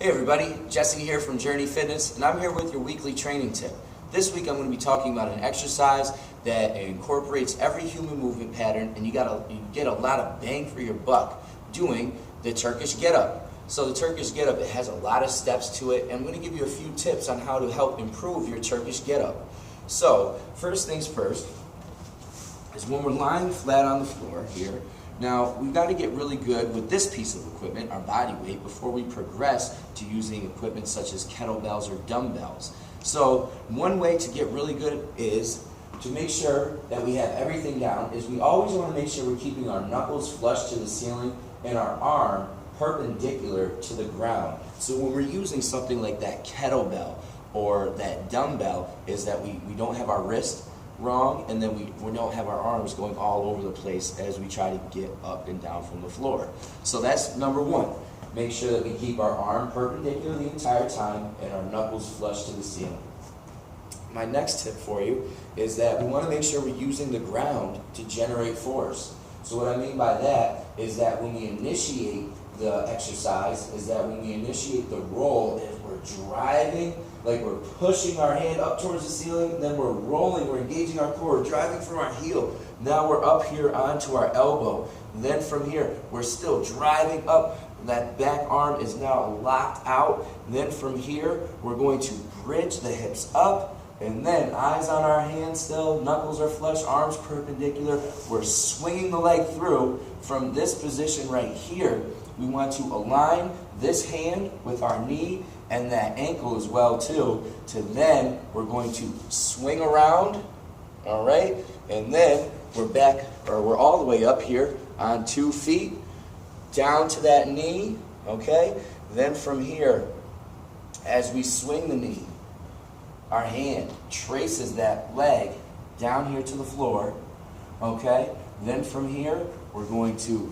Hey everybody, Jesse here from Journey Fitness, and I'm here with your weekly training tip. This week I'm going to be talking about an exercise that incorporates every human movement pattern, and you get a lot of bang for your buck doing the Turkish get-up. So the Turkish get-up, it has a lot of steps to it, and I'm going to give you a few tips on how to help improve your Turkish get-up. So, first things first, is when we're lying flat on the floor here. Now, we've got to get really good with this piece of equipment, our body weight, before we progress to using equipment such as kettlebells or dumbbells. So, one way to get really good is to make sure that we have everything down, is we always want to make sure we're keeping our knuckles flush to the ceiling and our arm perpendicular to the ground. So when we're using something like that kettlebell or that dumbbell, is that we don't have our wrist wrong, and then we don't have our arms going all over the place as we try to get up and down from the floor. So that's number one. Make sure that we keep our arm perpendicular the entire time and our knuckles flush to the ceiling. My next tip for you is that we want to make sure we're using the ground to generate force. So what I mean by that is that when we initiate the exercise, is that when we initiate the roll, is we're driving, like we're pushing our hand up towards the ceiling, then we're rolling, we're engaging our core, driving from our heel. Now we're up here onto our elbow. And then from here, we're still driving up. That back arm is now locked out. And then from here, we're going to bridge the hips up. And then eyes on our hands still, knuckles are flush, arms perpendicular. We're swinging the leg through from this position right here. We want to align this hand with our knee and that ankle as well too. To then we're going to swing around, all right? And then we're back, or we're all the way up here on 2 feet, down to that knee, okay? Then from here, as we swing the knee, our hand traces that leg down here to the floor, okay? Then from here, we're going to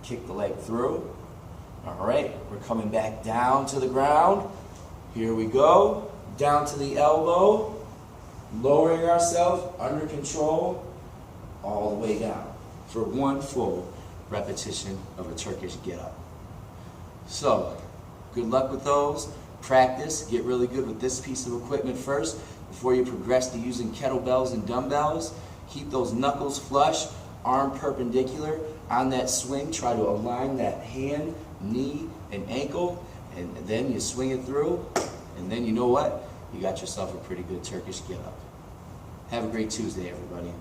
kick the leg through. All right, we're coming back down to the ground. Here we go, down to the elbow, lowering ourselves under control, all the way down for 1 full repetition of a Turkish get-up. So, good luck with those. Practice, get really good with this piece of equipment first before you progress to using kettlebells and dumbbells. Keep those knuckles flush, arm perpendicular. On that swing, try to align that hand, knee, and ankle, and then you swing it through, and then you know what? You got yourself a pretty good Turkish get-up. Have a great Tuesday, everybody.